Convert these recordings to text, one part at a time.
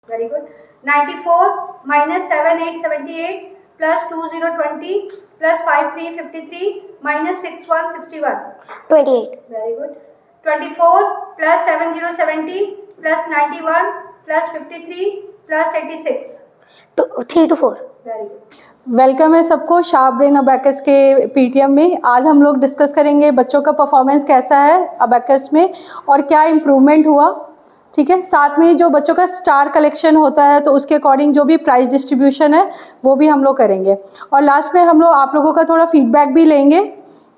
Very good. 94 minus 7878 plus 2020 plus 5353 minus 6161. 28. Very good. 24 plus 7070 plus 91 plus 53 plus 86. 3 to 4. Very good. Welcome है सबको sharp brain abacus के PTM में। आज हम लोग डिस्कस करेंगे बच्चों का परफॉर्मेंस कैसा है अबैकस में और क्या इम्प्रूवमेंट हुआ। ठीक है, साथ में जो बच्चों का स्टार कलेक्शन होता है तो उसके अकॉर्डिंग जो भी प्राइस डिस्ट्रीब्यूशन है वो भी हम लोग करेंगे और लास्ट में हम लोग आप लोगों का थोड़ा फीडबैक भी लेंगे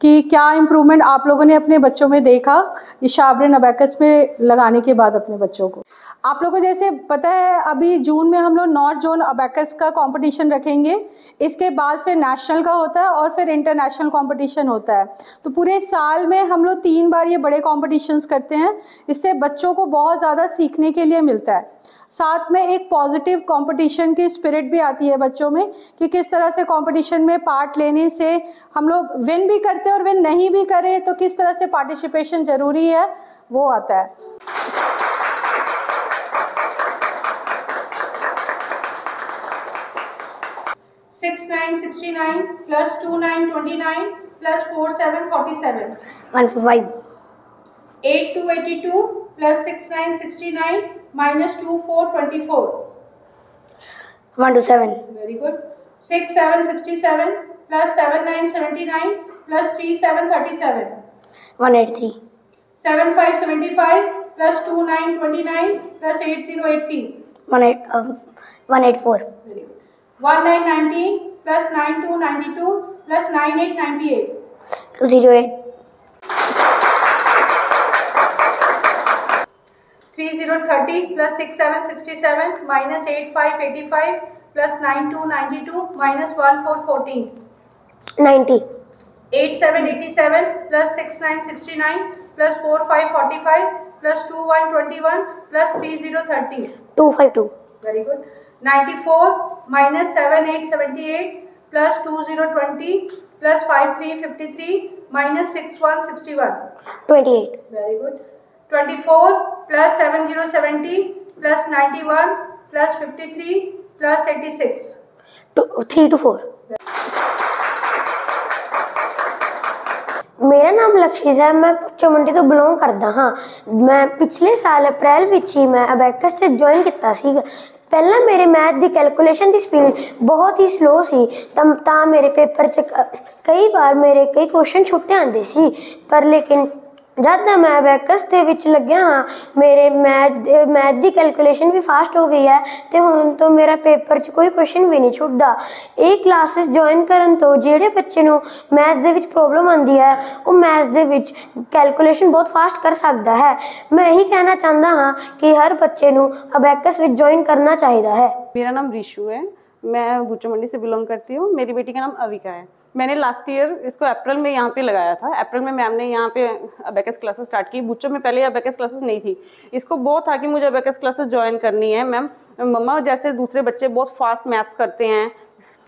कि क्या इम्प्रूवमेंट आप लोगों ने अपने बच्चों में देखा इस शार्प ब्रेन अबैकस में लगाने के बाद अपने बच्चों को। आप लोगों को जैसे पता है अभी जून में हम लोग नॉर्थ जोन अबैकस का कंपटीशन रखेंगे, इसके बाद फिर नेशनल का होता है और फिर इंटरनेशनल कंपटीशन होता है। तो पूरे साल में हम लोग 3 बार ये बड़े कॉम्पिटिशन्स करते हैं। इससे बच्चों को बहुत ज़्यादा सीखने के लिए मिलता है, साथ में एक पॉजिटिव कंपटीशन की स्पिरिट भी आती है बच्चों में कि किस तरह से कंपटीशन में पार्ट लेने से हम लोग विन भी करते हैं और विन नहीं भी करें तो किस तरह से पार्टिसिपेशन ज़रूरी है वो आता है। 6969 plus 2929 plus 4747. 145. 8282 plus 6969 minus 2424. 127. Very good. 6767 plus 7979 plus 3737. 183. 7575 plus 2929 plus 8080. 184. Very good. 1919 plus 9292 plus 9898. 208. 3030 plus 6767 minus 8585 plus 9292 minus 1414. 90. 8787 plus 6969 plus 4545 plus 2121 plus 3030. 252. Very good. 94 minus 7878 plus 2020 plus 5353 minus 6161. 28. Very good. 24 plus 7070 plus 91 plus 53 plus 86. 3 to 4. मेरा नाम लक्षित है, मैं पुच्चो मंडी तो belong करदा हाँ। मैं पिछले साल अप्रैल विच ही मैं अबैकस से ज्वाइन किया सी। पहला मेरे मैथ की कैलकुलेशन की स्पीड बहुत ही स्लो सी तां मेरे पेपर च कई बार मेरे कई क्वेश्चन छुट्टे आते सी, पर लेकिन जब दा मैं अबैकस दे विच लग्या हाँ मेरे मैथ की कैलकुलेशन भी फास्ट हो गई है तो हुण तो मेरा पेपर च कोई क्वेश्चन भी नहीं छुटदा। ये क्लासेस ज्वाइन करन तो जिहड़े बच्चे नूं मैथ्स दे विच प्रॉब्लम आंदी है वो मैथ्स दे विच कैलकुलेशन बहुत फास्ट कर सकता है। मैं यही कहना चाहता हाँ कि हर बच्चे नूं अबैकस विच ज्वाइन करना चाहिए है। मेरा नाम रिशु है, मैं पुच्चो मंडी से बिलोंग करती हूँ। मेरी बेटी का नाम अविका है। मैंने लास्ट ईयर इसको अप्रैल में यहाँ पे लगाया था। अप्रैल में मैम ने यहाँ पे अबैकस क्लासेस स्टार्ट की। बुच्चो में पहले अबैकस क्लासेस नहीं थी। इसको बहुत था कि मुझे अबैकस क्लासेस ज्वाइन करनी है। मैम मम्मा जैसे दूसरे बच्चे बहुत फास्ट मैथ्स करते हैं,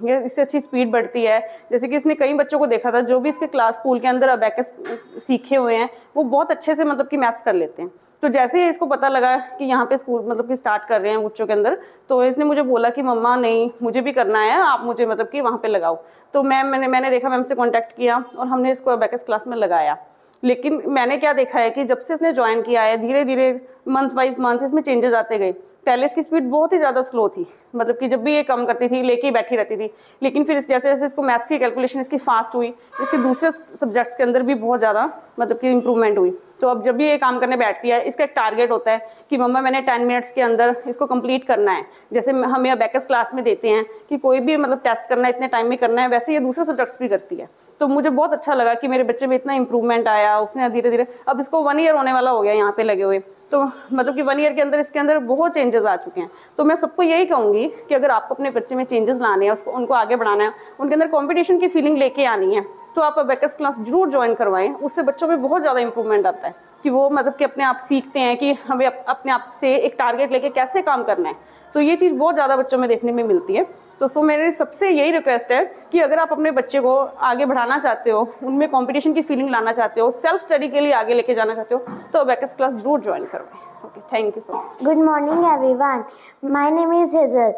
इससे अच्छी स्पीड बढ़ती है। जैसे कि इसने कई बच्चों को देखा था जो भी इसके क्लास स्कूल के अंदर अबैकस सीखे हुए हैं वो बहुत अच्छे से मतलब कि मैथ्स कर लेते हैं। तो जैसे ही इसको पता लगा कि यहाँ पे स्कूल मतलब कि स्टार्ट कर रहे हैं बच्चों के अंदर, तो इसने मुझे बोला कि मम्मा नहीं मुझे भी करना है, आप मुझे मतलब कि वहाँ पे लगाओ। तो मैंने रेखा मैम से कांटेक्ट किया और हमने इसको अबैकस क्लास में लगाया। लेकिन मैंने क्या देखा है कि जब से इसने ज्वाइन किया है धीरे धीरे मंथ वाइज मंथ इसमें चेंजेस आते गए। पहले इसकी स्पीड बहुत ही ज़्यादा स्लो थी, मतलब कि जब भी ये कम करती थी लेके ही बैठी रहती थी। लेकिन फिर जैसे जैसे इसको मैथ्स की कैलकुलेशन इसकी फास्ट हुई, इसके दूसरे सब्जेक्ट्स के अंदर भी बहुत ज़्यादा मतलब कि इंप्रूवमेंट हुई। तो अब जब भी ये काम करने बैठती है इसका एक टारगेट होता है कि मम्मा मैंने 10 मिनट्स के अंदर इसको कंप्लीट करना है। जैसे हमें अबैकस क्लास में देते हैं कि कोई भी मतलब टेस्ट करना है इतने टाइम में करना है, वैसे ये दूसरे सब्जेक्ट्स भी करती है। तो मुझे बहुत अच्छा लगा कि मेरे बच्चे में इतना इंप्रूवमेंट आया। उसने धीरे धीरे अब इसको 1 ईयर होने वाला हो गया यहाँ पे लगे हुए। तो मतलब कि 1 ईयर के अंदर इसके अंदर बहुत चेंजेस आ चुके हैं। तो मैं सबको यही कहूँगी कि अगर आपको अपने बच्चे में चेंजेस लाने हैं, उसको उनको आगे बढ़ाना है, उनके अंदर कंपटीशन की फीलिंग लेके आनी है, तो आप अबेकस क्लास जरूर ज्वाइन करवाएं। उससे बच्चों में बहुत ज़्यादा इंप्रूवमेंट आता है कि वो मतलब कि अपने आप सीखते हैं कि हमें अपने आप से एक टारगेट लेके कैसे काम करना है। तो ये चीज़ बहुत ज़्यादा बच्चों में देखने में मिलती है। तो मेरी सबसे यही रिक्वेस्ट है कि अगर आप अपने बच्चे को आगे बढ़ाना चाहते हो, उनमें कंपटीशन की फीलिंग लाना चाहते हो, सेल्फ स्टडी के लिए आगे लेके जाना चाहते हो, तो अबेकस क्लास जरूर ज्वाइन करवाएं। Okay, thank you so much. Good morning everyone. My name is Hazel.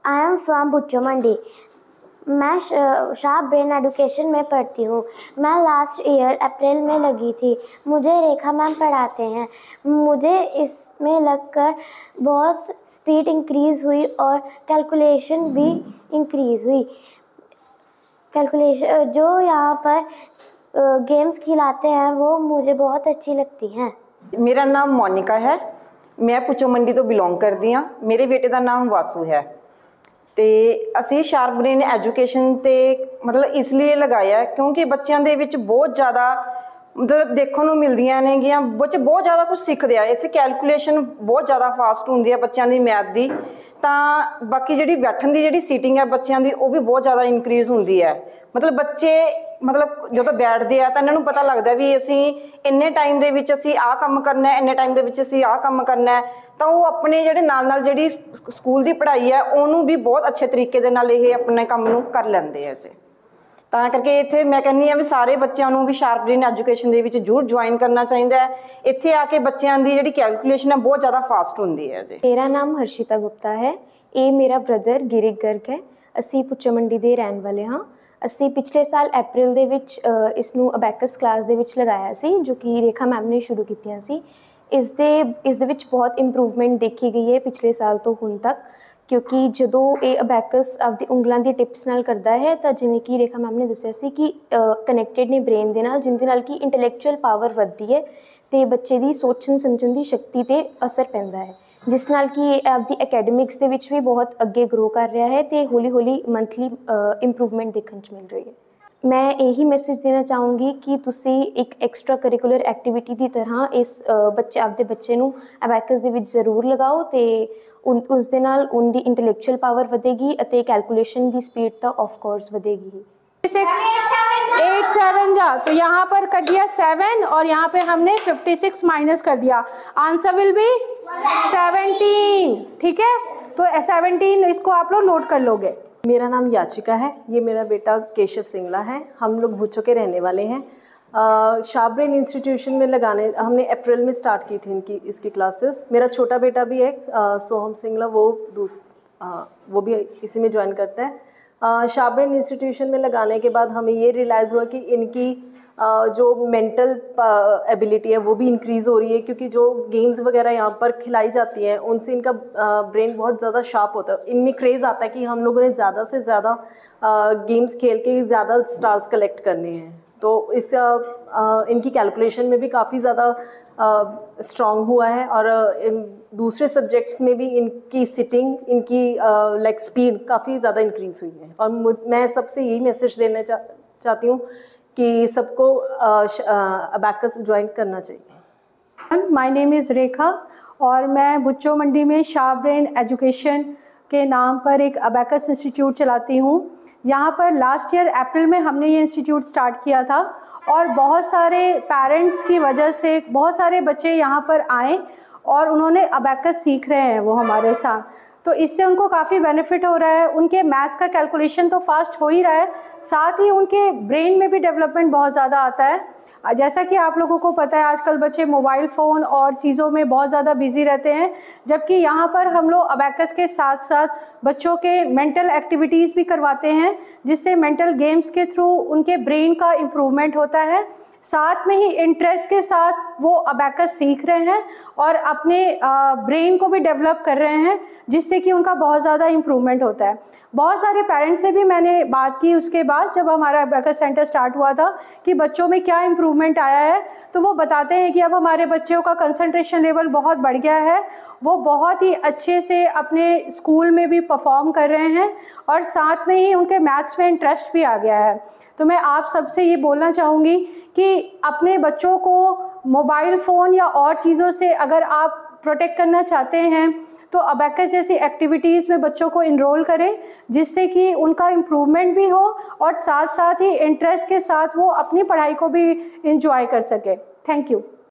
I am from Bhucho Mandi. मैं शार्प ब्रेन एजुकेशन में पढ़ती हूँ। मैं लास्ट ईयर अप्रैल में लगी थी। मुझे रेखा मैम पढ़ाते हैं। मुझे इसमें लगकर बहुत स्पीड इंक्रीज़ हुई और कैलकुलेशन भी इंक्रीज़ हुई। कैलकुलेशन जो यहाँ पर गेम्स खिलाते हैं वो मुझे बहुत अच्छी लगती हैं। मेरा नाम मोनिका है, मैं भुचो मंडी तो बिलोंग करती हाँ। मेरे बेटे का नाम वासु है। तो असी शार्प ब्रेन एजुकेशन ते मतलब इसलिए लगाया क्योंकि बच्चों के विच बहुत ज़्यादा मतलब देखने को मिलदियां ने गया, बच्चे बहुत ज़्यादा कुछ सीखते हैं। इत्थे कैलकुलेशन बहुत ज़्यादा फास्ट होंदी है बच्चों की मैथ की। तो बाकी जी बैठन की जी सीटिंग है बच्चों की वो भी बहुत ज़्यादा इंक्रीज़ होंदी है। मतलब बच्चे मतलब जो बैठते हैं तो इन्होंने पता लगता भी असी इन्ने टाइम दे विच असी आ काम करना है, इन्ने टाइम दे विच असी आ काम करना है। तो वो अपने ਜਿਹੜੇ ਨਾਲ ਜਿਹੜੀ ਸਕੂਲ ਦੀ ਪੜ੍ਹਾਈ ਹੈ ਉਹਨੂੰ ਵੀ ਬਹੁਤ ਅੱਛੇ ਤਰੀਕੇ ਦੇ ਨਾਲ ਇਹ ਆਪਣੇ ਕੰਮ ਨੂੰ ਕਰ ਲੈਂਦੇ ਆ ਜੀ। ਤਾਂ ਕਰਕੇ ਇੱਥੇ ਮੈਂ ਕਹਿੰਦੀ ਆ ਵੀ ਸਾਰੇ ਬੱਚਿਆਂ ਨੂੰ ਵੀ ਸ਼ਾਰਪ ਬ੍ਰੇਨ ਐਜੂਕੇਸ਼ਨ ਦੇ ਵਿੱਚ ਜ਼ਰੂਰ ਜੁਆਇਨ ਕਰਨਾ ਚਾਹੀਦਾ ਹੈ। ਇੱਥੇ ਆ ਕੇ ਬੱਚਿਆਂ ਦੀ ਜਿਹੜੀ ਕੈਲਕੂਲੇਸ਼ਨ ਹੈ ਬਹੁਤ ਜ਼ਿਆਦਾ ਫਾਸਟ ਹੁੰਦੀ ਹੈ ਜੀ। मेरा नाम हर्षिता गुप्ता है। ये मेरा ब्रदर गिरिक गर्ग है। ਅਸੀਂ ਭੁੱਚੋ ਮੰਡੀ ਦੇ ਰਹਿਣ ਵਾਲੇ ਹਾਂ। ਅਸੀਂ ਪਿਛਲੇ ਸਾਲ ਅਪ੍ਰੈਲ ਦੇ ਵਿੱਚ ਇਸ ਨੂੰ ਅਬੈਕਸ ਕਲਾਸ ਦੇ ਵਿੱਚ ਲਗਾਇਆ ਸੀ, ਜੋ ਕਿ ਰੇਖਾ ਮੈਮ ਨੇ ਸ਼ੁਰੂ ਕੀਤੀਆਂ ਸੀ। ਇਸ ਦੇ ਵਿੱਚ ਬਹੁਤ ਇੰਪਰੂਵਮੈਂਟ ਦੇਖੀ ਗਈ ਹੈ ਪਿਛਲੇ ਸਾਲ ਤੋਂ ਹੁਣ ਤੱਕ, ਕਿਉਂਕਿ ਜਦੋਂ ਇਹ ਅਬੈਕਸ ਆਪਦੀ ਉਂਗਲਾਂ ਦੀ ਟਿਪਸ ਨਾਲ ਕਰਦਾ ਹੈ ਤਾਂ ਜਿਵੇਂ ਕਿ ਰੇਖਾ ਮੈਮ ਨੇ ਦੱਸਿਆ ਸੀ ਕਿ ਕਨੈਕਟਡ ਨੇ ਬ੍ਰੇਨ ਦੇ ਨਾਲ, ਜਿਹਦੇ ਨਾਲ ਕਿ ਇੰਟੈਲੈਕਚੁਅਲ ਪਾਵਰ ਵੱਧਦੀ ਹੈ ਅਤੇ ਬੱਚੇ ਦੀ ਸੋਚਣ ਸਮਝਣ ਦੀ ਸ਼ਕਤੀ 'ਤੇ ਅਸਰ ਪੈਂਦਾ ਹੈ, ਜਿਸ ਨਾਲ ਕਿ ਇਹ ਆਪਦੀ ਅਕੈਡਮਿਕਸ ਦੇ ਵਿੱਚ ਵੀ ਬਹੁਤ ਅੱਗੇ ਗਰੋ ਕਰ ਰਿਹਾ ਹੈ ਅਤੇ ਹੌਲੀ ਹੌਲੀ ਮੰਥਲੀ ਇੰਪਰੂਵਮੈਂਟ ਦੇਖਣ 'ਚ ਮਿਲ ਰਹੀ ਹੈ। ਮੈਂ ਇਹੀ ਮੈਸੇਜ ਦੇਣਾ ਚਾਹੂੰਗੀ ਕਿ ਤੁਸੀਂ ਇੱਕ ਐਕਸਟਰਾ ਕਰਿਕੂਲਰ ਐਕਟੀਵਿਟੀ ਦੀ ਤਰ੍ਹਾਂ ਇਸ ਆਪਦੇ ਬੱਚੇ ਨੂੰ ਅਬੈਕਸ ਦੇ ਵਿੱਚ ਜ਼ਰੂਰ ਲਗਾਓ ਅਤੇ ਉਸ ਦੇ ਨਾਲ ਉਹਦੀ ਇੰਟੈਲੈਕਚੁਅਲ ਪਾਵਰ ਵਧੇਗੀ ਅਤੇ ਕੈਲਕੂਲੇਸ਼ਨ ਦੀ स्पीड तो ऑफ कोर्स बढ़ेगी। 6 8 7 जा तो यहाँ पर कर दिया 7 और यहाँ पे हमने 56 माइनस कर दिया। Answer will be 17। ठीक है, तो 17 इसको आप लोग नोट कर लोगे। मेरा नाम याचिका है, ये मेरा बेटा केशव सिंगला है। हम लोग भुचो के रहने वाले हैं। शार्प ब्रेन इंस्टीट्यूशन में लगाने हमने अप्रैल में स्टार्ट की थी इसकी क्लासेस। मेरा छोटा बेटा भी है सोहम सिंगला, वो भी इसी में ज्वाइन करता है। शार्प ब्रेन इंस्टीट्यूशन में लगाने के बाद हमें ये रियलाइज़ हुआ कि इनकी जो मेंटल एबिलिटी है वो भी इंक्रीज़ हो रही है, क्योंकि जो गेम्स वगैरह यहाँ पर खिलाई जाती हैं उनसे इनका ब्रेन बहुत ज़्यादा शार्प होता है। इनमें क्रेज़ आता है कि हम लोगों ने ज़्यादा से ज़्यादा गेम्स खेल के ज़्यादा स्टार्स कलेक्ट करने हैं। तो इससे इनकी कैलकुलेशन में भी काफ़ी ज़्यादा स्ट्रॉन्ग हुआ है और दूसरे सब्जेक्ट्स में भी इनकी सिटिंग, इनकी लाइक स्पीड काफ़ी ज़्यादा इंक्रीज़ हुई है। और मैं सबसे यही मैसेज देना चाहती हूँ कि सबको अबैकस ज्वाइन करना चाहिए। माय नेम इज़ रेखा और मैं भुच्चो मंडी में शार्प ब्रेन एजुकेशन के नाम पर एक अबैकस इंस्टीट्यूट चलाती हूँ। यहाँ पर लास्ट ईयर अप्रैल में हमने ये इंस्टीट्यूट स्टार्ट किया था और बहुत सारे पेरेंट्स की वजह से बहुत सारे बच्चे यहाँ पर आए और उन्होंने अबैकस सीख रहे हैं वो हमारे साथ। तो इससे उनको काफ़ी बेनिफिट हो रहा है। उनके मैथ्स का कैलकुलेशन तो फास्ट हो ही रहा है, साथ ही उनके ब्रेन में भी डेवलपमेंट बहुत ज़्यादा आता है। जैसा कि आप लोगों को पता है आजकल बच्चे मोबाइल फ़ोन और चीज़ों में बहुत ज़्यादा बिजी रहते हैं, जबकि यहाँ पर हम लोग अबैकस के साथ साथ बच्चों के मेंटल एक्टिविटीज़ भी करवाते हैं, जिससे मेंटल गेम्स के थ्रू उनके ब्रेन का इम्प्रूवमेंट होता है। साथ में ही इंटरेस्ट के साथ वो अबैकस सीख रहे हैं और अपने ब्रेन को भी डेवलप कर रहे हैं, जिससे कि उनका बहुत ज़्यादा इम्प्रूवमेंट होता है। बहुत सारे पेरेंट्स से भी मैंने बात की उसके बाद, जब हमारा अबैकस सेंटर स्टार्ट हुआ था, कि बच्चों में क्या इम्प्रूवमेंट आया है। तो वो बताते हैं कि अब हमारे बच्चों का कंसंट्रेशन लेवल बहुत बढ़ गया है, वो बहुत ही अच्छे से अपने स्कूल में भी परफॉर्म कर रहे हैं और साथ में ही उनके मैथ्स में इंटरेस्ट भी आ गया है। तो मैं आप सबसे ये बोलना चाहूँगी कि अपने बच्चों को मोबाइल फ़ोन या और चीज़ों से अगर आप प्रोटेक्ट करना चाहते हैं तो अबैकस जैसी एक्टिविटीज़ में बच्चों को इनरोल करें, जिससे कि उनका इम्प्रूवमेंट भी हो और साथ साथ ही इंटरेस्ट के साथ वो अपनी पढ़ाई को भी इंजॉय कर सके। Thank you.